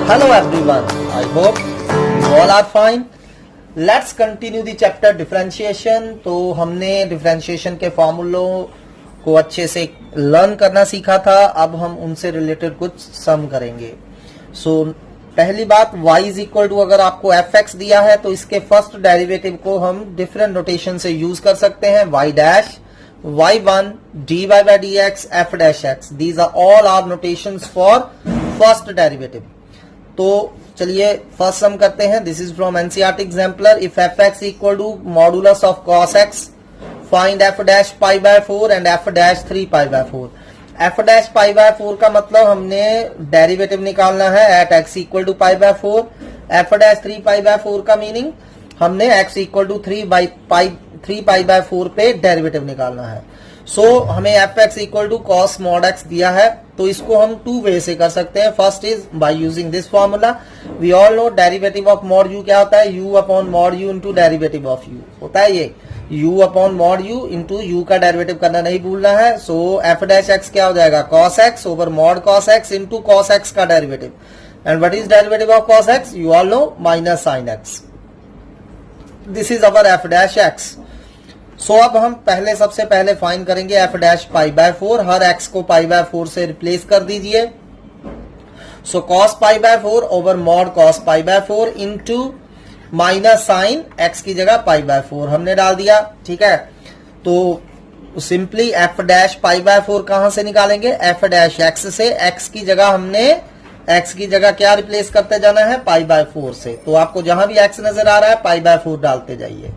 Hello everyone, I hope you all are fine. Let's continue the chapter differentiation. तो हमने differentiation के फॉर्मूलों को अच्छे से लर्न करना सीखा था. अब हम उनसे रिलेटेड कुछ सम करेंगे. पहली बात y इज इक्वल टू, अगर आपको fx दिया है तो इसके फर्स्ट डेरिवेटिव को हम डिफरेंट नोटेशन से यूज कर सकते हैं. y dash y1 dy by dx f dash x, these are all our notations for first derivative. तो चलिए फर्स्ट सम करते हैं. This is from NCERT exemplar. If f x equal to modulus of cos x, find f dash pi by 4 and f dash 3 pi by 4. F dash pi by 4 का मतलब हमने derivative निकालना है at x equal to pi by 4. F dash 3 pi by 4 का meaning हमने x equal to 3 pi by 4 पे derivative निकालना है. हमें F x equal to cos mod x दिया है, तो इसको हम टू वे से कर सकते हैं. First is by using this formula. We all know derivative of mod u क्या होता है, u upon mod u into derivative of u होता है. ये u upon mod u into u का डेरिवेटिव करना नहीं भूलना है. एफ डैश एक्स क्या हो जाएगा, cos x over mod cos x into cos x का derivative. And what is derivative of cos x, you all know, minus sine x. This is our f dash x. अब हम सबसे पहले find करेंगे f dash pi by 4. हर x को pi by 4 से replace कर दीजिए. Cos pi by 4 over mod cos pi by 4 into minus sine x की जगह पाई बाय 4 हमने डाल दिया. ठीक है, तो simply F dash pi by 4 कहां से निकालेंगे, एफ डैश एक्स से. एक्स की जगह हमने एक्स की जगह क्या रिप्लेस करते जाना है, पाई बाय 4 से. तो आपको जहां भी एक्स नजर आ रहा है पाई बाय 4 डालते जाइए.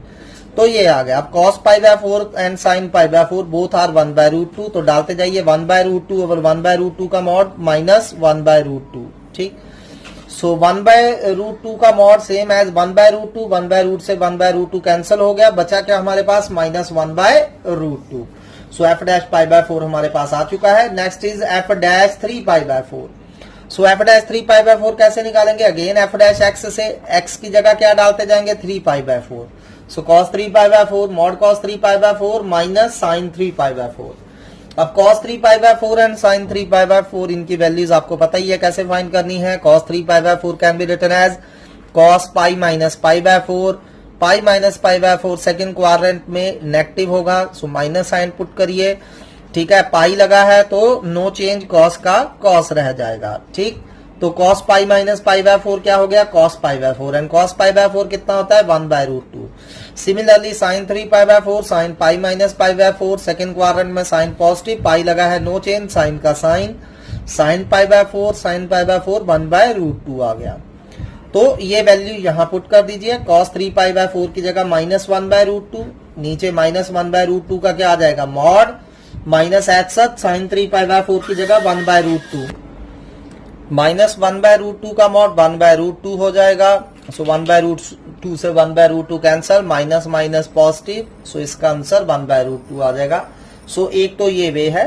तो ये आ गया. अब cos pi by 4 and sin pi by 4 both are 1 by root 2, तो डालते जाइए 1 by root 2 over 1 by root 2 का मॉड माइनस 1 बाय रूट 2. ठीक, 1 बाय रूट 2 का mod same as 1 by root 2. 1 by root से 1 बाय रूट 2 कैंसिल हो गया, बचा क्या हमारे पास, minus 1 by root 2. F dash pi by 4 हमारे पास आ चुका है. Next is f dash 3 pi by 4. F dash 3 pi by 4 कैसे निकालेंगे, अगेन एफ डैश एक्स से एक्स की जगह क्या डालते जाएंगे, 3 pi by 4. cos 3 pi by 4 mod cos 3 pi by 4 minus sin 3 pi by 4. अब cos 3 pi by 4 and sin 3 pi by 4 इनकी वैल्यूज आपको पता ही है कैसे फाइंड करनी है. cos 3 pi by 4 can be written as cos pi minus pi by 4. Pi minus pi by 4 second quadrant में negative होगा, माइनस साइन पुट करिए. ठीक है, पाई लगा है तो नो चेंज, cos का cos रह जाएगा. ठीक, तो cos pi minus pi by 4 क्या हो गया, cos pi by 4. And cos pi by 4 कितना होता है, 1 by root 2. Similarly sin 3 pi by 4, sin pi minus pi by 4 second quadrant में साइन पॉजिटिव, पाई लगा है नो चेंज, साइन का sine, sin pi by 4 sin pi by 4 1 by root 2 आ गया. तो ये वैल्यू यहां पुट कर दीजिए. cos 3 पाई बाय 4 की जगह माइनस 1 बाय रूट 2, नीचे माइनस 1 बाय रूट 2 का क्या आ जाएगा, mod minus x sin 3 pi by 4 की जगह 1 by root 2, minus 1 by root 2 का मॉड 1 बाय रूट 2 हो जाएगा. 1 बाय रूट 2 से 1 by root 2 cancel, minus minus positive, इसका आंसर 1 बाय रूट 2 आ जाएगा. एक तो ये वे है,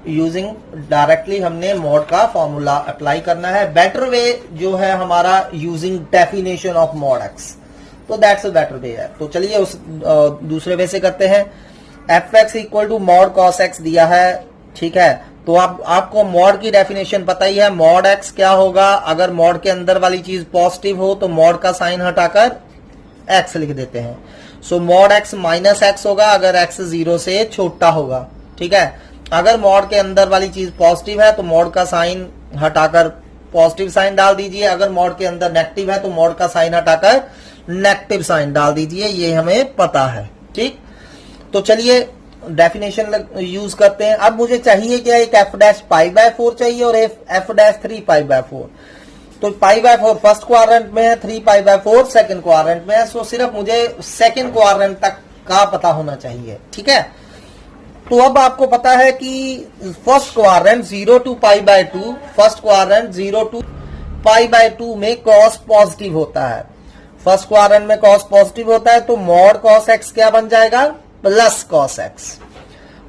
यूजिंग डायरेक्टली हमने मॉड का फॉर्मूला अप्लाई करना है. बेटर वे जो है हमारा using definition of mod x, तो दैट्स अ बेटर वे है. तो चलिए उस दूसरे वे से करते हैं. F x equal to mod cos x दिया है. ठीक है, तो आपको मॉड की डेफिनेशन पता ही है. मॉड एक्स क्या होगा, अगर मॉड के अंदर वाली चीज पॉजिटिव हो तो मॉड का साइन हटाकर एक्स लिख देते हैं. मॉड एक्स माइनस एक्स होगा अगर एक्स 0 से छोटा होगा. ठीक है, अगर मॉड के अंदर वाली चीज पॉजिटिव है तो मॉड का साइन हटाकर पॉजिटिव साइन डाल दीजिए. अगर मॉड के अंदर नेगेटिव है तो मॉड का साइन हटाकर नेगेटिव साइन डाल दीजिए. ये हमें पता है. ठीक, तो चलिए डेफिनेशन यूज करते हैं. अब मुझे चाहिए क्या, एक एफ डैश पाई बाय 4 चाहिए और एफ डैश 3 पाई बाय 4. तो पाई बाय 4 फर्स्ट क्वाड्रेंट में है, 3 पाई बाय 4 सेकंड क्वाड्रेंट में है. सिर्फ मुझे सेकंड क्वाड्रेंट तक का पता होना चाहिए. ठीक है, तो अब आपको पता है कि first quadrant 0 to pi by 2, first quadrant 0 to pi by 2 में cos पॉजिटिव होता है. फर्स्ट क्वाड्रेंट में cos पॉजिटिव होता है तो मॉड cos एक्स क्या बन जाएगा, प्लस cos एक्स.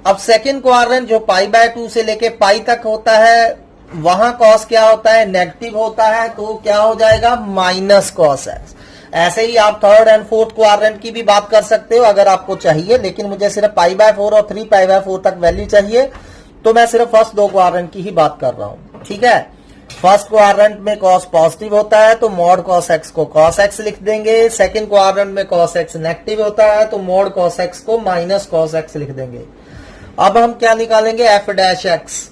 अब सेकेंड क्वाड्रेंट जो पाई बाय 2 से लेके पाई तक होता है, वहां cos क्या होता है, नेगेटिव होता है, तो क्या हो जाएगा, माइनस cos एक्स. ऐसे ही आप थर्ड एंड फोर्थ क्वाड्रेंट की भी बात कर सकते हो अगर आपको चाहिए, लेकिन मुझे सिर्फ पाई बाय 4 और 3 पाई बाय 4 तक वैल्यू चाहिए, तो मैं सिर्फ फर्स्ट दो क्वाड्रेंट की ही बात कर रहा हूं. ठीक है, फर्स्ट क्वाड्रेंट में कॉस पॉजिटिव होता है तो मॉड कॉस एक्स को कॉस एक्स लिख देंगे। सेकंड क्वाड्रेंट में कॉस एक्स नेगेटिव होता है तो मॉड कॉस एक्स को माइनस कॉस एक्स लिख देंगे। अब हम क्या निकालेंगे, एफ डैश एक्स।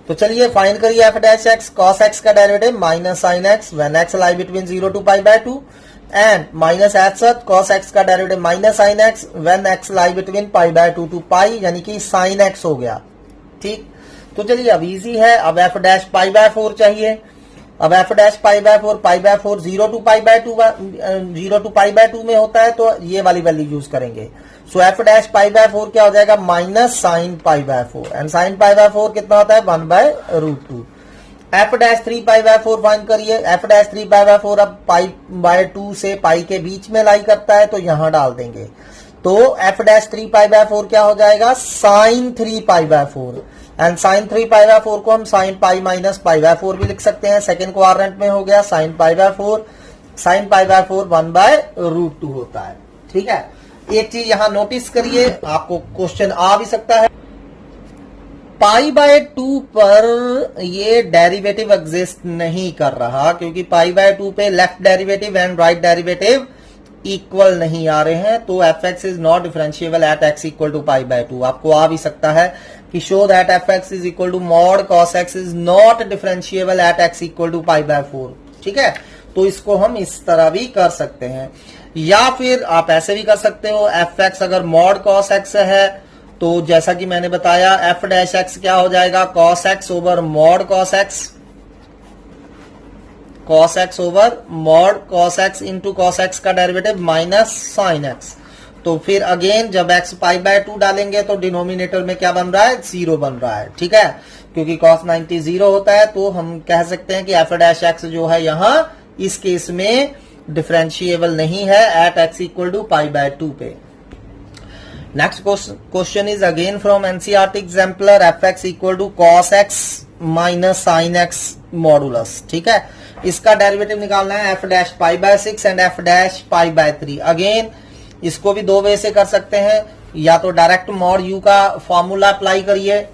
तो चलिए फाइंड करिए f dash x. Cos x का derivative minus sine x when x lie between 0 to π/2 and minus h cos x का derivative minus sine x when x lie between π/2 to π, यानी कि sign x हो गया। ठीक, तो चलिए अब इजी है। अब एफ डैश π/4 चाहिए। अब एफ डैश π/4 π/4 0 to π/2 में होता है तो ये वाली वैल्यू यूज करेंगे। सो एफ डैश π/4 क्या हो जाएगा, माइनस साइन π/4 एंड साइन π/4 कितना होता है 1/√2। एफ डैश 3π/4 फाइंड करिए। एफ डैश 3π/4 अब π/2 से पाई के बीच में लाई करता है तो यहां डाल देंगे। तो एफ डैश 3π/4 क्या हो जाएगा, साइन 3π/4 एंड साइन 3π/4 को हम साइन पाई माइनस π/4 भी लिख सकते हैं। सेकेंड क्वाड्रेंट में हो गया साइन π/4, साइन π/4 1/√2 होता है। ठीक है, एक चीज यहां नोटिस करिए, आपको क्वेश्चन आ भी सकता है। π/2 पर ये डेरिवेटिव एग्जिस्ट नहीं कर रहा क्योंकि π/2 पे left derivative and right derivative equal नहीं आ रहे हैं, तो f x is not differentiable at x equal to π/2। आपको आ भी सकता है कि show that f x is equal to mod cos x is not differentiable at x equal to π/4। ठीक है, तो इसको हम इस तरह भी कर सकते हैं, या फिर आप ऐसे भी कर सकते हो। एफ एक्स अगर मॉड कॉस एक्स है तो जैसा कि मैंने बताया एफ डैश एक्स क्या हो जाएगा, cos x over mod cos x, cos x over mod cos x into cos x का डेरिवेटिव माइनस साइन एक्स। तो फिर अगेन जब एक्स π/2 डालेंगे तो डिनोमिनेटर में क्या बन रहा है, 0 बन रहा है। ठीक है, क्योंकि cos 90 0 होता है तो हम कह सकते हैं कि एफ डैश एक्स जो है यहां इस केस में डिफरेंशिएबल नहीं है एट एक्स इक्वल टू π/2 पे। Next question is again from NCERT exemplar, f x equal to cos x minus sine x modulus. ठीक है, इसका डेरिवेटिव निकालना है f dash π/6 and f dash π/3। Again इसको भी दो वे से कर सकते हैं, या तो डायरेक्ट मॉड यू का फॉर्मूला अप्लाई करिए।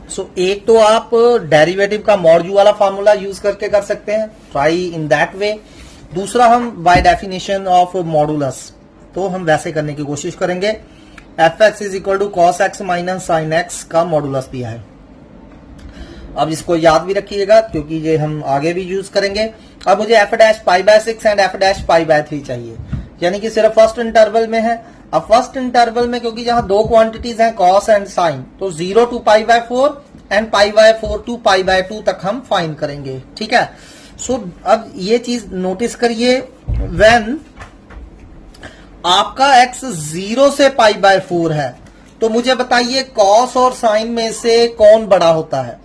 सो एक तो आप डेरिवेटिव का मॉड यू वाला फॉर्मूला यूज करके कर सकते हैं, ट्राई इन दैट वे। दूसरा हम बाय डेफिनेशन ऑफ मॉडुलस, तो हम वैसे करने की कोशिश करेंगे। F x is equal to cos x minus sine x का मॉडुलस दिया है। अब इसको याद भी रखिएगा क्योंकि ये हम आगे भी यूज करेंगे। अब मुझे f dash π/6 and f dash π/3 चाहिए, यानी कि सिर्फ फर्स्ट इंटरवल में है। अब फर्स्ट इंटरवल में क्योंकि जहां दो क्वांटिटीज हैं कॉस एंड साइन, तो 0 to π/4 एंड π/4 to π/2 तक हम फाइंड करेंगे। ठीक है, सो अब ये चीज नोटिस करिए, व्हेन आपका x 0 से π/4 है तो मुझे बताइए कॉस और साइन में से कौन बड़ा होता है।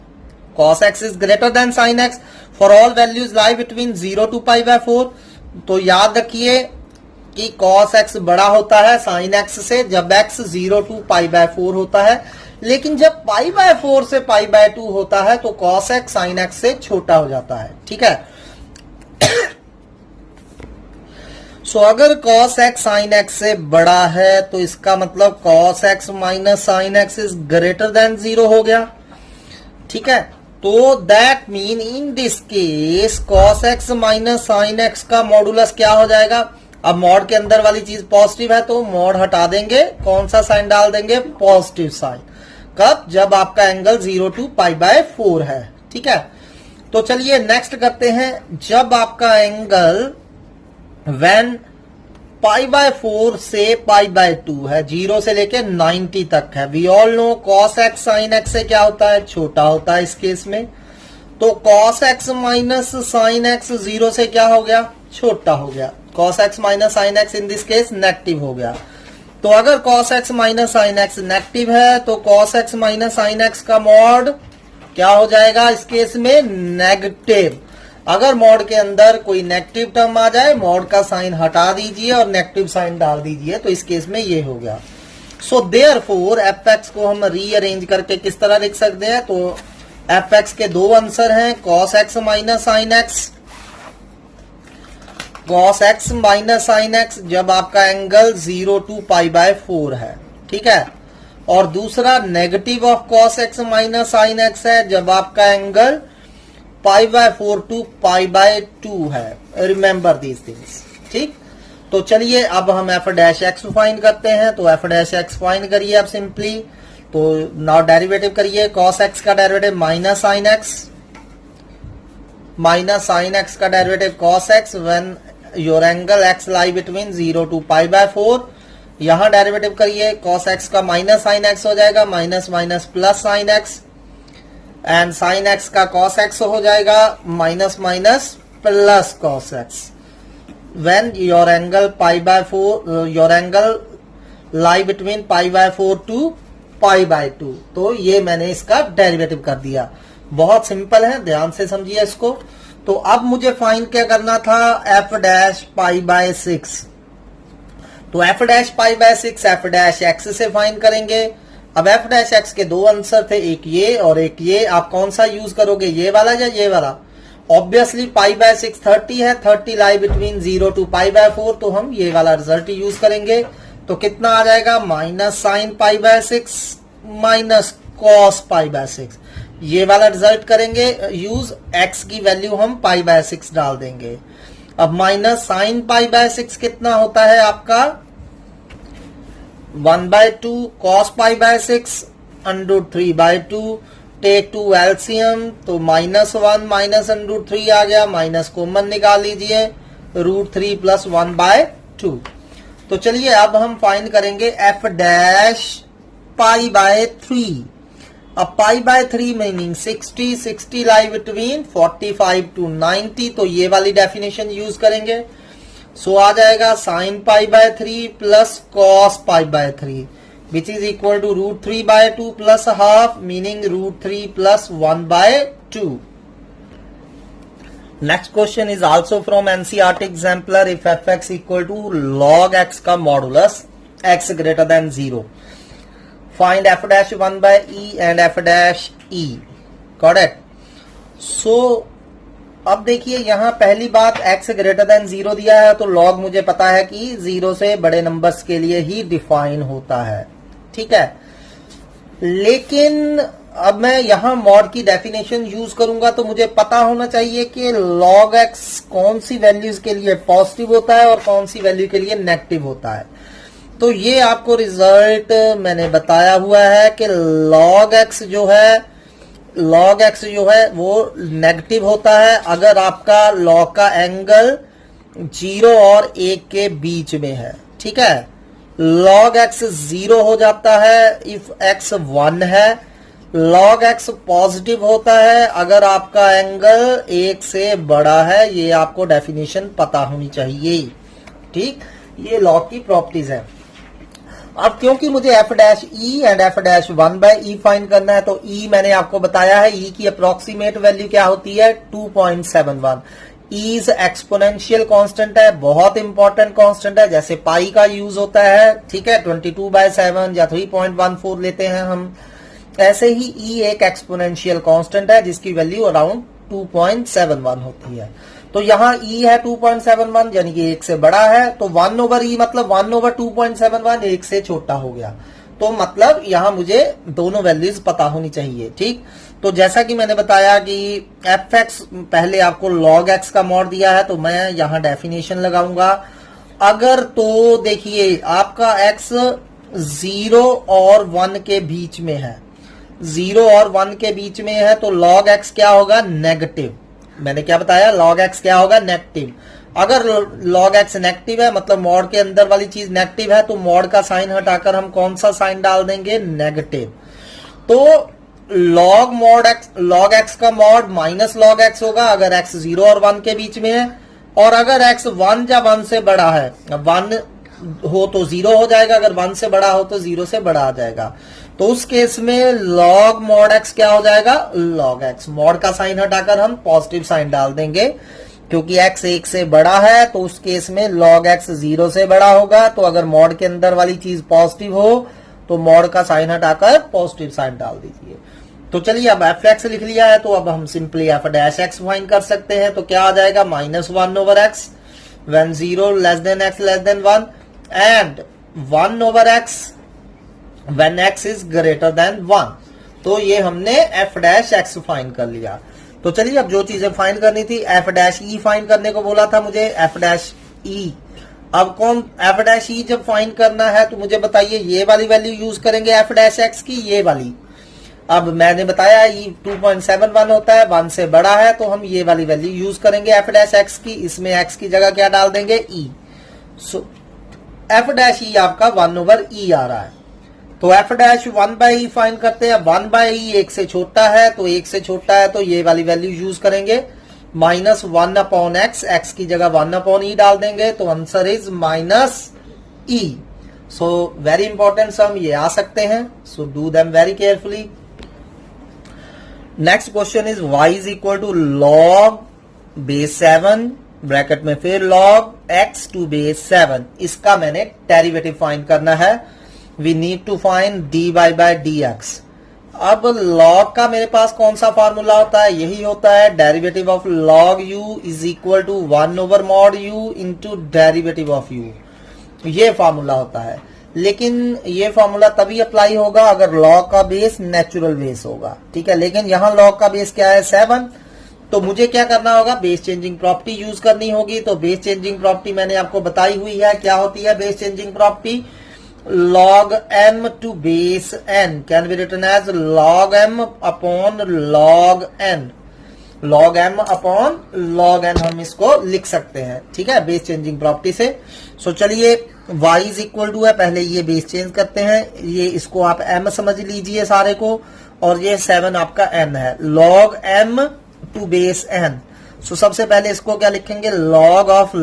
cos x is greater than sin x for all values lie between 0 to π/4। तो याद रखिए कि cos x बड़ा होता है sin x से जब x 0 to π/4 होता है, लेकिन जब π/4 से π/2 होता है तो cos x sin x से छोटा हो जाता है। ठीक है, सो अगर cos x sin x से बड़ा है तो इसका मतलब cos x minus sin x is greater than 0 हो गया। ठीक है, तो that mean in this case cos x minus sin x का मॉडुलस क्या हो जाएगा। अब मॉड के अंदर वाली चीज पॉजिटिव है तो मॉड हटा देंगे, कौन सा साइन डाल देंगे, पॉजिटिव साइन। कब, जब आपका एंगल 0 to π/4 है। ठीक है, तो चलिए नेक्स्ट करते हैं। जब आपका एंगल व्हेन π/4 से π/2 है, 0 से लेके 90 तक है, we all know cos x sin x से क्या होता है, छोटा होता है इस केस में। तो cos x minus sin x 0 से क्या हो गया, छोटा हो गया। cos x minus sin x in this case negative हो गया। तो अगर cos x minus sin x negative है तो cos x minus sin x का मॉड क्या हो जाएगा इस केस में, नेगेटिव। अगर मॉड के अंदर कोई नेगेटिव टर्म आ जाए, मॉड का साइन हटा दीजिए और नेगेटिव साइन डाल दीजिए, तो इस केस में ये हो गया। सो देयरफॉर एफ एक्स को हम रीअरेंज करके किस तरह लिख सकते हैं, तो एफ एक्स के दो आंसर हैं, cos x minus sine x, cos x minus sine x जब आपका एंगल 0 to π/4 है। ठीक है, और दूसरा negative of cos x minus sine x है जब आपका एंगल π/4 टू π/2 है, रिमेंबर दीज थिंग्स। ठीक, तो चलिए अब हम f डैश एक्स फाइंड करते हैं। तो f डैश एक्स फाइंड करिए आप सिंपली। तो नाउ डेरिवेटिव करिए, cos x का derivative minus sine x, minus sine x का derivative cos x when your angle x lie between 0 to π/4। यहां डेरिवेटिव करिए, cos x का माइनस साइन एक्स हो जाएगा, minus minus plus sine x, and sine x का cos x हो जाएगा minus minus plus cos x when your angle π/4 your angle lie between π/4 to π/2। तो ये मैंने इसका डेरिवेटिव कर दिया। बहुत सिंपल है, ध्यान से समझिए इसको। तो अब मुझे फाइंड क्या करना था, f डैश π/6। तो f dash π/6 f dash x से फाइंड करेंगे। अब f डैश x के दो आंसर थे, एक ये और एक ये। आप कौन सा यूज करोगे, ये वाला या ये वाला? ऑब्वियसली π/6 30 है, 30 लाई बिटवीन 0 टू π/4, तो हम ये वाला रिजल्ट यूज करेंगे। तो कितना आ जाएगा, माइनस साइन π/6 माइनस कॉस π/6। ये वाला रिजल्ट करेंगे यूज, x की वैल्यू हम π/6 डाल देंगे। अब माइनस साइन π/6 कितना होता है आपका, 1/2 cos π/6 √3/2। टेक 2 एलसीएम, तो -1 माइनस √3 आ गया, माइनस कॉमन निकाल लीजिए, √3 प्लस 1/2। तो चलिए अब हम फाइंड करेंगे f डैश π/3। अब π/3 मीनिंग 60, 60 लाई बिटवीन 45 टू 90, तो ये वाली डेफिनेशन यूज करेंगे। सो आ जाएगा sine π/3 plus cos π/3 which is equal to √3/2 plus half, meaning √3 plus 1/2. Next question is also from NCERT exemplar. If fx equal to log x का modulus x greater than 0, find f dash 1/e and f dash e. Correct? So अब देखिए यहां पहली बात, x greater than 0 दिया है, तो log मुझे पता है कि 0 से बड़े नंबर्स के लिए ही डिफाइन होता है। ठीक है, लेकिन अब मैं यहां मॉड की डेफिनेशन यूज करूंगा, तो मुझे पता होना चाहिए कि log x कौन सी वैल्यूज के लिए पॉजिटिव होता है और कौन सी वैल्यू के लिए नेगेटिव होता है। तो ये आपको रिजल्ट मैंने बताया हुआ है कि log x जो है वो नेगेटिव होता है अगर आपका log का एंगल 0 और 1 के बीच में है। ठीक है, log x 0 हो जाता है इफ x 1 है। log x पॉजिटिव होता है अगर आपका एंगल 1 से बड़ा है। ये आपको डेफिनेशन पता होनी चाहिए। ठीक, ये log की प्रॉपर्टीज है। अब क्योंकि मुझे f dash e and f dash 1/e find करना है, तो e मैंने आपको बताया है, e की अप्रोक्सीमेट वैल्यू क्या होती है, 2.71। इज एक्सपोनेंशियल कांस्टेंट है, बहुत इंपॉर्टेंट कांस्टेंट है, जैसे पाई का यूज होता है। ठीक है, 22/7 या 3.14 लेते हैं हम। ऐसे ही ई एक एक्सपोनेंशियल कांस्टेंट है जिसकी वैल्यू अराउंड 2.71 होती है। तो यहाँ ई है 2.71, यानी कि 1 से बड़ा है, तो 1/e मतलब 1/2.71 1 से छोटा हो गया। तो मतलब यहां मुझे दोनों वैल्यूज पता होनी चाहिए। ठीक, तो जैसा कि मैंने बताया कि fx पहले आपको log x का मॉड दिया है, तो मैं यहां डेफिनेशन लगाऊंगा। अगर तो देखिए आपका x 0 और 1 के बीच में है, 0 और 1 के बीच में है, तो log x क्या होगा, नेगेटिव। मैंने क्या बताया, log x क्या होगा, नेगेटिव। अगर log x नेगेटिव है, मतलब मॉड के अंदर वाली चीज नेगेटिव है, तो मॉड का साइन हटाकर हम कौन सा साइन डाल देंगे, नेगेटिव। तो log x का मॉड माइनस log x होगा अगर x 0 और 1 के बीच में है, और अगर x 1 या 1 से बड़ा है, 1 हो तो 0 हो जाएगा, अगर 1 से बड़ा हो तो 0 से बड़ा आ जाएगा। तो उस केस में log mod x क्या हो जाएगा, log x। मॉड का साइन हटाकर हम पॉजिटिव साइन डाल देंगे, क्योंकि x 1 से बड़ा है, तो उस केस में log x 0 से बड़ा होगा। तो अगर मॉड के अंदर वाली चीज पॉजिटिव हो तो मॉड का साइन हटाकर पॉजिटिव साइन डाल दीजिए। तो चलिए अब f(x) लिख लिया है, तो अब हम simply f dash x find कर सकते हैं। तो क्या आ जाएगा, -1/x when 0 less than x less than 1 and 1/x when x is greater than 1। तो ये हमने f डैश x फाइंड कर लिया। तो चलिए अब जो चीजें फाइंड करनी थी, एफ डैश ई फाइंड करने को बोला था मुझे, एफ डैश ई। अब कौन एफ डैश ई जब फाइंड करना है तो मुझे बताइए ये वाली वैल्यू यूज करेंगे एफ डैश एक्स की, ये वाली। अब मैंने बताया ई 2.71 होता है, 1 से बड़ा है, तो हम ये वाली वैल्यू यूज करेंगे एफ डैश एक्स की। इसमें एक्स की जगह क्या डाल देंगे, ई। सो एफ डैश ई आपका 1/e आ रहा है। तो एफ डैश 1/e फाइंड करते हैं। 1/e 1 से छोटा है, तो 1 से छोटा है तो ये वाली वैल्यू यूज करेंगे, -1/x, x की जगह 1/e डाल देंगे, तो answer is -e। So very important sum ये आ सकते हैं, so do them very carefully. Next question is y is equal to log base 7 bracket में फिर log x टू बेस 7। इसका मैंने डेरिवेटिव फाइंड करना है। We need to find dy/dx। अब log का मेरे पास कौन सा फार्मूला होता है, यही होता है derivative of log u is equal to 1/mod u into derivative of u। ये फार्मूला होता है, लेकिन ये फार्मूला तभी अप्लाई होगा अगर log का बेस नेचुरल बेस होगा, ठीक है। लेकिन यहां log का बेस क्या है, 7, तो मुझे क्या करना होगा, बेस चेंजिंग प्रॉपर्टी यूज करनी होगी। तो बेस चेंजिंग प्रॉपर्टी मैंने आपको बताई हुई है, क्या होती है base changing property, log m to base n can be written as log m upon log n। log m upon log n हम इसको लिख सकते हैं, ठीक है, बेस चेंजिंग प्रॉपर्टी से। सो चलिए y इज इक्वल टू है, पहले ये बेस चेंज करते हैं, ये इसको आप m समझ लीजिए सारे को, और ये 7 आपका n है, log m to base n। सो सबसे पहले इसको क्या लिखेंगे, log of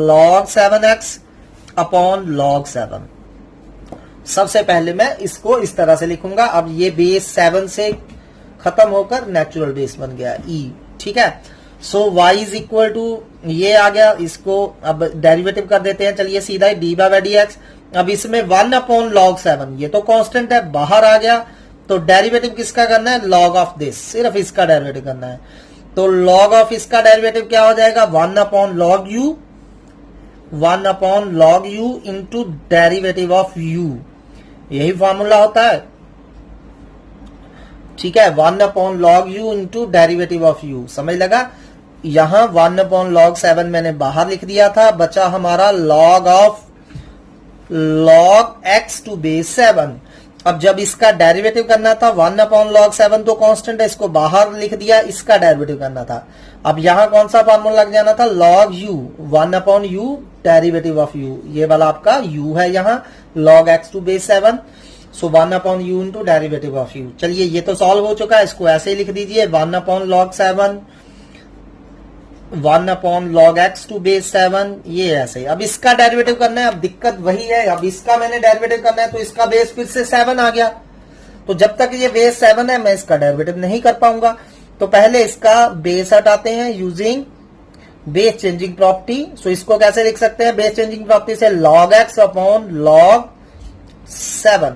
log 7x upon log 7। सबसे पहले मैं इसको इस तरह से लिखूंगा। अब ये बेस 7 से खत्म होकर नेचुरल बेस बन गया e, ठीक है। सो y इज इक्वल टू ये आ गया, इसको अब डेरिवेटिव कर देते हैं, चलिए सीधा dy/dx। अब इसमें 1/log 7, ये तो कांस्टेंट है, बाहर आ गया, तो डेरिवेटिव किसका करना है, log ऑफ दिस, सिर्फ इसका डेरिवेटिव करना है। तो log ऑफ इसका डेरिवेटिव क्या हो जाएगा, 1/log u, 1/log u into derivative of u। यही फॉर्मूला होता है, ठीक है, 1/log u into derivative of u। समझ लगा, यहां 1/log 7 मैंने बाहर लिख दिया था, बचा हमारा log of log x to base 7। अब जब इसका डेरिवेटिव करना था 1/log 7 तो कांस्टेंट है, इसको बाहर लिख दिया, इसका डेरिवेटिव करना था। अब यहां कौन सा फार्मूला लग जाना था, log u, 1/u derivative of u, ये वाला आपका u है यहाँ, log x to base 7। So 1/u into derivative of u। चलिए ये तो सॉल्व हो चुका है, इसको ऐसे ही लिख दीजिए, 1/log 7, 1/log x to base 7, ये ऐसे। अब इसका डेरिवेटिव करना है, अब दिक्कत वही है, अब इसका मैंने डेरिवेटिव करना है, तो इसका बेस फिर से 7 आ गया, तो जब तक ये बेस 7 है मैं इसका डेरिवेटिव नहीं कर पाऊंगा। तो पहले इसका बेस हटाते हैं यूजिंग बेस चेंजिंग प्रॉपर्टी। सो इसको कैसे लिख सकते हैं बेस चेंजिंग प्रॉपर्टी से, log x upon log 7।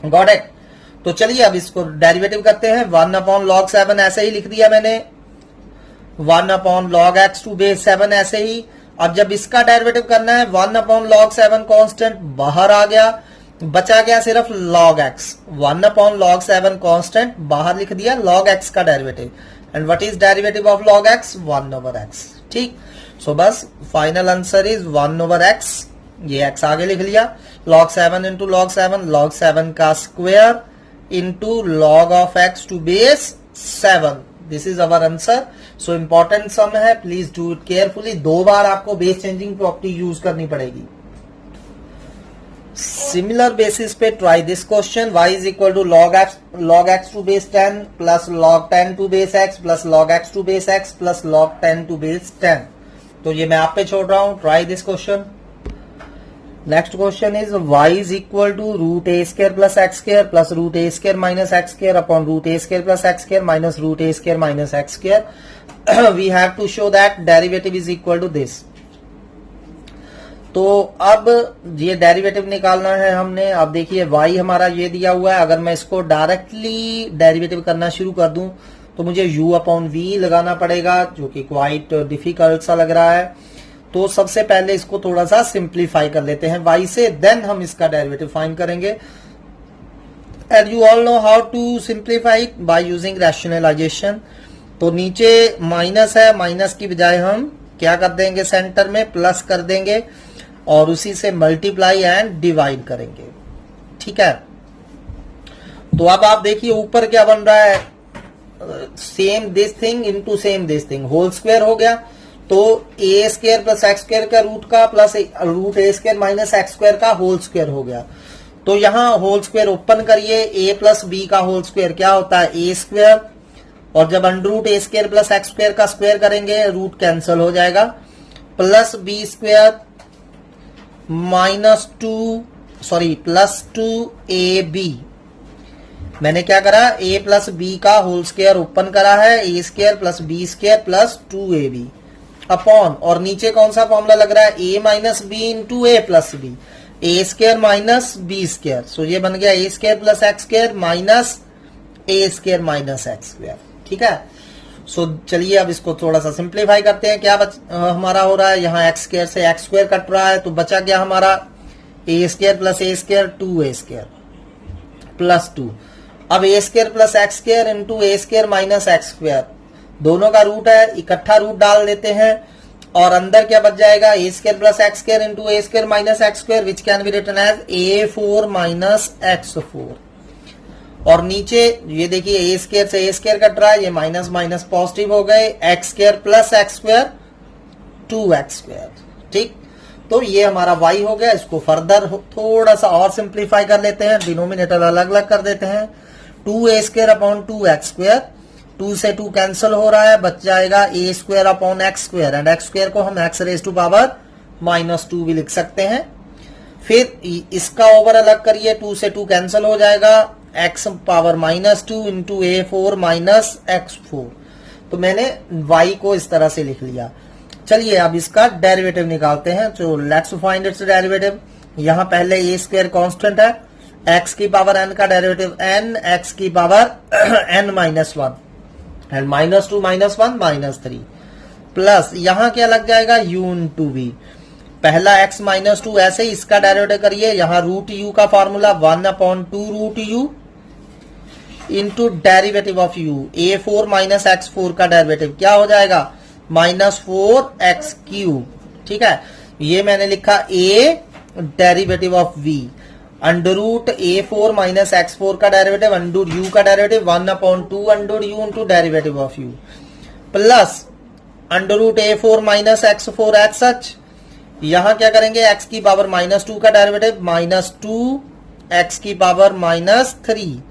Got it. तो चलिए अब इसको डेरिवेटिव करते हैं, 1/log 7 ऐसे ही लिख दिया मैंने, 1/log x टू बेस 7 ऐसे ही। अब जब इसका डेरिवेटिव करना है, 1/log 7 कांस्टेंट बाहर आ गया, बचा गया सिर्फ log x, 1/log 7 कांस्टेंट बाहर लिख दिया, log x का derivative. And what is derivative of log x, 1/x, ठीक। सो बस फाइनल आंसर इज 1/x, ये x आगे लिख लिया, log 7 इंटू log 7, log 7 का square into log of x to base 7। This is our answer. So important sum है, please do it carefully. 2 बार आपको बेस चेंजिंग प्रॉपर्टी यूज करनी पड़ेगी। सिमिलर बेसिस पे try this question, y is equal to log x to base 10 plus log 10 to base x plus log x to base x plus log 10 to base 10। तो ये मैं आप पे छोड़ रहा हूं, try this question. Next question is y is equal to √a² plus x² plus √a² minus x² upon √a² plus x² minus √a² minus x²। We have to show that derivative is equal to this. तो अब ये derivative निकालना है हमने। अब देखिए y हमारा ये दिया हुआ है, अगर मैं इसको डायरेक्टली डेरिवेटिव करना शुरू कर दूं तो मुझे u अपॉन v लगाना पड़ेगा, जो कि क्वाइट डिफिकल्ट सा लग रहा है। तो सबसे पहले इसको थोड़ा सा सिंप्लीफाई कर लेते हैं y से, देन हम इसका डेरिवेटिव फाइंड करेंगे। And you all know how to simplify it by using rationalisation. तो नीचे माइनस है, माइनस की बजाय हम क्या कर देंगे, सेंटर में प्लस कर देंगे और उसी से मल्टीप्लाई एंड डिवाइड करेंगे। ठीक है, तो अब आप देखिए ऊपर क्या बन रहा है, same this thing into same this thing, whole square हो गया। तो a square plus x square का रूट का plus root a square minus x square का होल स्क्वायर हो गया। तो यहां होल स्क्वायर ओपन करिए, ए प्लस बी का होल स्क्वायर क्या होता है, ए स्क्वायर, और जब under root a square plus x square का स्क्वायर करेंगे रूट कैंसिल हो जाएगा, plus b square minus plus 2ab। मैंने क्या करा, a प्लस बी का होल स्क्वायर ओपन करा है, a square plus b square plus 2ab upon, और नीचे कौन सा फॉर्मूला लग रहा है, a माइनस b into a plus b, a square minus b square. So ये बन गया a square plus x square minus a square minus x square. ठीक है, सो चलिए अब इसको थोड़ा सा सिंप्लीफाई करते हैं। क्या हमारा हो रहा है, यहाँ एक्स स्क्वायर से एक्स स्क्वायर कट रहा है, तो बचा क्या हमारा, a square plus a square 2a square plus 2। अब a square plus x square into a square minus x square, दोनों का रूट है, इकट्ठा रूट डाल देते हैं और अंदर क्या बच जाएगा, a square plus x square into a square minus x square which can be written as a4 minus x4। और नीचे ये देखिए ए स्क्वायर से ए स्क्वायर कट रहा है, ये माइनस माइनस पॉजिटिव हो गए, x square plus x square 2x square. ठीक, तो ये हमारा y हो गया। इसको फर्दर थोड़ा सा और सिंप्लीफाई कर लेते हैं, डिनोमिनेटर अलग अलग कर देते हैं, 2a square upon 2x square, 2 से 2 कैंसिल हो रहा है, बच जाएगा a square upon x square, and x square को हम x रेज टू पावर -2 भी लिख सकते हैं। फिर इसका ओवर अलग करिए, 2 से 2 कैंसिल हो जाएगा, x power -2 into a4 minus x4। तो मैंने y को इस तरह से लिख लिया। चलिए अब इसका डेरिवेटिव निकालते हैं, तो लेट्स फाइंड इट्स डेरिवेटिव। यहाँ पहले a स्क्वायर कांस्टेंट है, x की पावर n का डेरिवेटिव n, x की power n minus 1 and -2 minus 1 -3 plus यहाँ क्या लग जाएगा, u इंटू v। पहला x -2 ऐसे ही इसका डेरिवेटिव करिए, यहाँ रूट u का formula 1/2 root u into derivative of u, a4 minus x4 का डेरिवेटिव क्या हो जाएगा, -4x3। ठीक है, ये मैंने लिखा a derivative of v, under root a4 minus x4 का डेरिवेटिव, अंडर u का derivative 1/2 under u into derivative of u, plus under root a4 minus x4 as such. यहां क्या करेंगे, x की पावर -2 का डेरिवेटिव -2 x की power -3।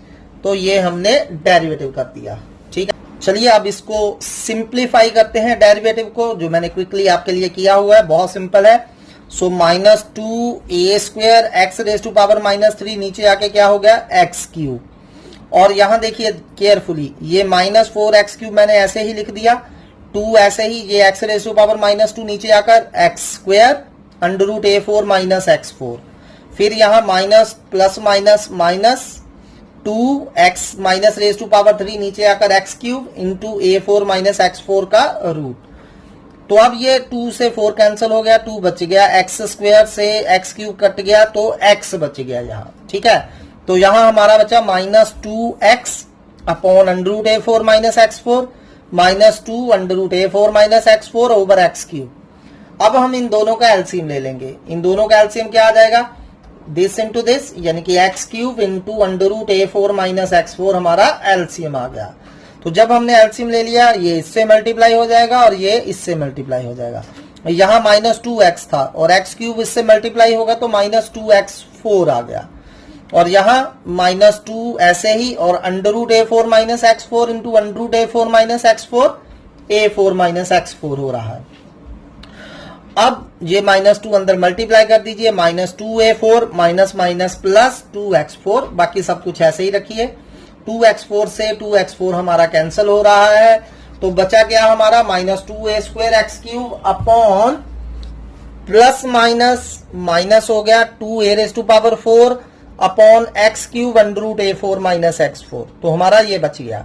तो ये हमने डेरिवेटिव कर दिया। ठीक है, चलिए अब इसको सिंप्लीफाई करते हैं डेरिवेटिव को, जो मैंने क्विकली आपके लिए किया हुआ है, बहुत सिंपल है। So -2a square x raise to power -3, नीचे आके क्या हो गया, x3। और यहां देखिए केयरफुली, ये -4x3 मैंने ऐसे ही लिख दिया, 2 ऐसे ही, ये एक्स रेज टू पावर -2 नीचे आकर x square under root a4 minus x4, फिर यहां minus plus minus minus 2x minus raise to power 3 नीचे आकर x3 into a4 minus x4 का रूट। तो अब ये 2 से 4 कैंसिल हो गया, 2 बच गया, एक्स स्क्वायर से x3 कट गया तो x बच गया यहाँ। ठीक है, तो यहां हमारा बचा -2x upon under root a4 minus x4 -2 under root a4 minus x4 over x3। अब हम इन दोनों का एलसीएम ले लेंगे, इन दोनों का एलसीएम क्या आ जाएगा, दिस इंटू दिस, यानी कि x3 into under root a4 minus x4 हमारा एलसीएम आ गया। तो जब हमने एलसीएम ले लिया, ये इससे मल्टीप्लाई हो जाएगा और ये इससे मल्टीप्लाई हो जाएगा। यहाँ -2x था और x3 इससे मल्टीप्लाई होगा तो -2x4 आ गया, और यहाँ -2 ऐसे ही, और under root a4 minus x4 into under root a4 minus x4, a4 minus x4 हो रहा है। अब ये -2 अंदर मल्टीप्लाई कर दीजिए, -2a4 minus minus plus 2x4, बाकी सब कुछ ऐसे ही rखिए। 2x4 से 2x4 हमारा कैंसिल हो रहा है, तो बचा क्या हमारा, -2a square x3 upon plus minus minus हो गया 2a raise to power 4 upon x3 under root a4 minus x4। तो हमारा ये बच गया।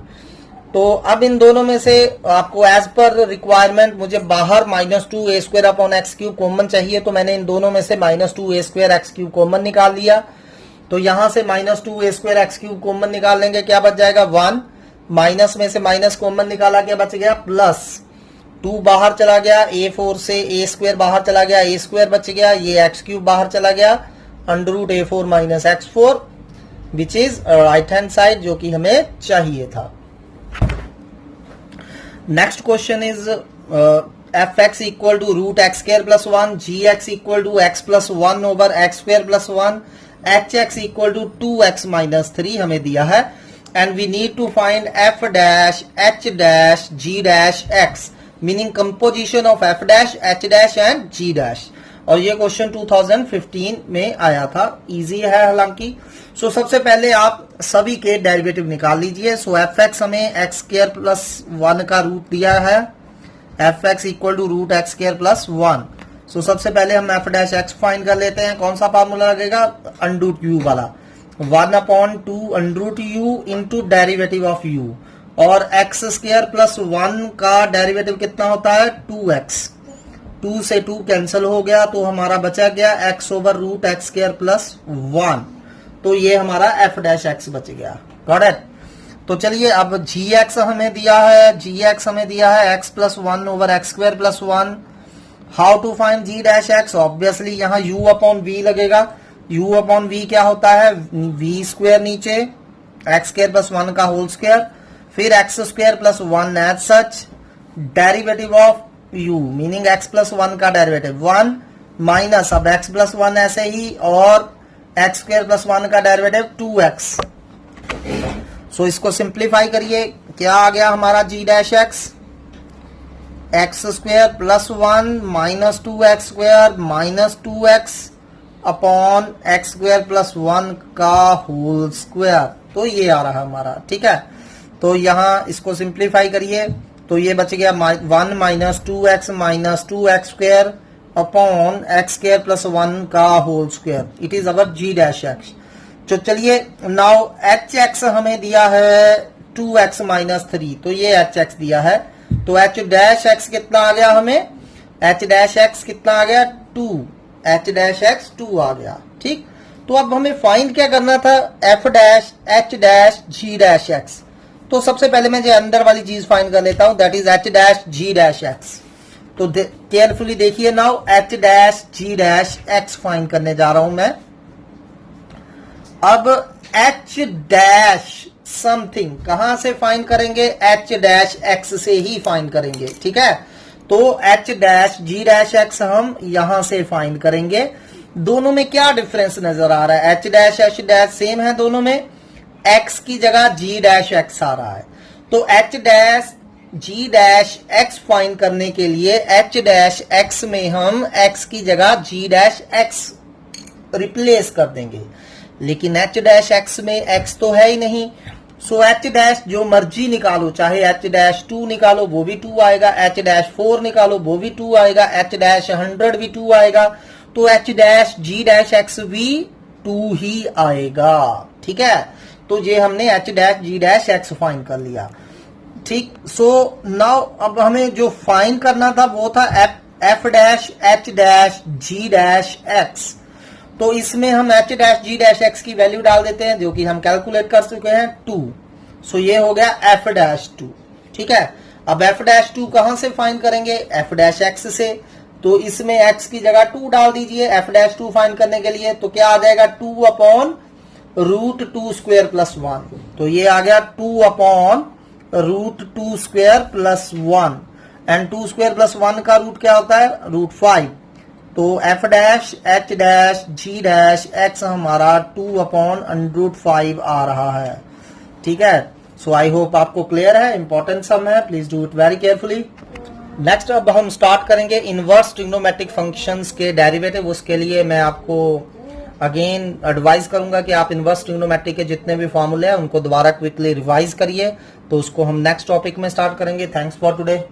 तो अब इन दोनों में से आपको एज पर रिक्वायरमेंट मुझे बाहर -2a square upon x3 common चाहिए, तो मैंने इन दोनों में से -2a स्क्वायर x3 कॉमन निकाल लिया। तो यहां से -2a स्क्वायर x3 कॉमन निकाल लेंगे, क्या बच जाएगा 1, माइनस में से माइनस कॉमन निकाला गया, बच गया प्लस 2 बाहर चला गया, a4 से a स्क्वायर बाहर चला गया, a स्क्वायर बच गया, ये एक्स क्यूब बाहर चला गया, under root a4 minus x4 which is right hand side, जो कि हमें चाहिए था। Next question is f x equal to root x square plus 1, g x equal to x plus 1 over x square plus 1, h x equal to 2x minus 3 हमें दिया है, and we need to find f dash h dash g dash x, meaning composition of f dash h dash and g dash. और ये question 2015 में आया था, easy है हालांकि। सो सबसे पहले आप सभी के डेरिवेटिव निकाल लीजिए। सो एफ एक्स हमें एक्स स्क्वायर प्लस 1 का रूट दिया है, f x equal to root x square plus 1। सो सबसे पहले हम एफ डैश एक्स फाइंड कर लेते हैं। कौन सा फार्मूला लगेगा? अंडर रूट यू वाला, 1/2 under root u into derivative of u, और एक्स स्क्वायर प्लस 1 का डेरिवेटिव कितना होता है? 2x, 2 से 2 कैंसिल हो गया, तो हमारा बचा गया x over root x square plus 1, तो ये हमारा एफ डैश एक्स बच गया। Got it? तो चलिए अब जी एक्स हमें दिया है, जी एक्स हमें दिया है x plus 1 over x square plus 1। How to find g dash x? Obviously यहाँ u अपॉन v लगेगा। u अपॉन v क्या होता है? v स्क्वायर नीचे एक्स स्क्वायर प्लस 1 का होल स्क्वायर, फिर x square plus 1 as such, derivative of u meaning x plus 1 का derivative 1 minus, अब x प्लस 1 ऐसे ही, और एक्स स्क्वायर प्लस 1 का डेरिवेटिव 2x। सो इसको सिंप्लीफाई करिए, क्या आ गया हमारा g dash x? X square plus 1 minus 2x square minus 2x upon x square plus 1 का होल स्क्वायर, तो ये आ रहा है हमारा। ठीक है, तो यहां इसको सिंप्लीफाई करिए, तो ये बच गया 1 minus 2x minus 2x square upon x square plus 1 का whole square, it is our g dash x. तो चलिए नाउ एच एक्स हमें दिया है 2x माइनस 3, तो ये एच एक्स दिया है, तो एच डैश एक्स कितना आ गया हमें? एच डैश एक्स कितना आ गया? 2, एच डैश एक्स 2 आ गया। ठीक, तो अब हमें फाइंड क्या करना था? F dash h dash g dash x. तो सबसे पहले मैं जो अंदर वाली चीज फाइंड कर लेता हूं, that is h dash g dash x. तो केयरफुली देखिए, now h dash g dash x find करने जा रहा हूं मैं। अब एच डैश समथिंग कहां से फाइंड करेंगे? एच डैश एक्स से ही फाइंड करेंगे। ठीक है, तो H dash g dash x हम यहां से फाइंड करेंगे। दोनों में क्या डिफरेंस नजर आ रहा है? एच डैश सेम है दोनों में, एक्स की जगह जी डैश एक्स आ रहा है। तो H dash g dash x find करने के लिए एच डैश एक्स में हम एक्स की जगह जी डैश एक्स रिप्लेस कर देंगे, लेकिन एच डैश एक्स में एक्स तो है ही नहीं। सो एच डैश जो मर्जी निकालो, चाहे एच डैश 2 निकालो वो भी 2 आएगा, एच डैश 4 निकालो वो भी 2 आएगा, एच डैश 100 भी 2 आएगा, तो H dash g dash x भी 2 ही आएगा। ठीक है, तो ये हमने H dash g dash x find कर लिया। ठीक, सो नाउ अब हमें जो फाइंड करना था वो था F dash h dash g dash x. तो इसमें हम H dash g dash x की वैल्यू डाल देते हैं, जो कि हम कैलकुलेट कर चुके हैं 2। सो ये हो गया एफ डैश 2। ठीक है, अब एफ डैश 2 कहां से फाइंड करेंगे? एफ डैश एक्स से। तो इसमें एक्स की जगह 2 डाल दीजिए एफ डैश 2 फाइंड करने के लिए, तो क्या आ जाएगा? 2 अपॉन रूट 2 स्क्वायर प्लस 1, तो ये आ गया 2 upon root 2 square plus 1, and 2 square plus 1 का रूट क्या होता है? रूट 5। तो f dash h dash g dash x हमारा 2 अपॉन अंडर रूट 5 आ रहा है। ठीक है, सो आई होप आपको क्लियर है, इंपॉर्टेंट सम है, please do it very carefully. Next अब हम स्टार्ट करेंगे इनवर्स ट्रिग्नोमेट्रिक फंक्शंस के डेरिवेटिव। उसके लिए मैं आपको अगेन एडवाइज करूंगा कि आप इनवर्स ट्रिग्नोमेट्रिक के जितने भी फॉर्मूले हैं उनको दोबारा क्विकली रिवाइज करिए। तो उसको हम नेक्स्ट टॉपिक में स्टार्ट करेंगे। Thanks for today.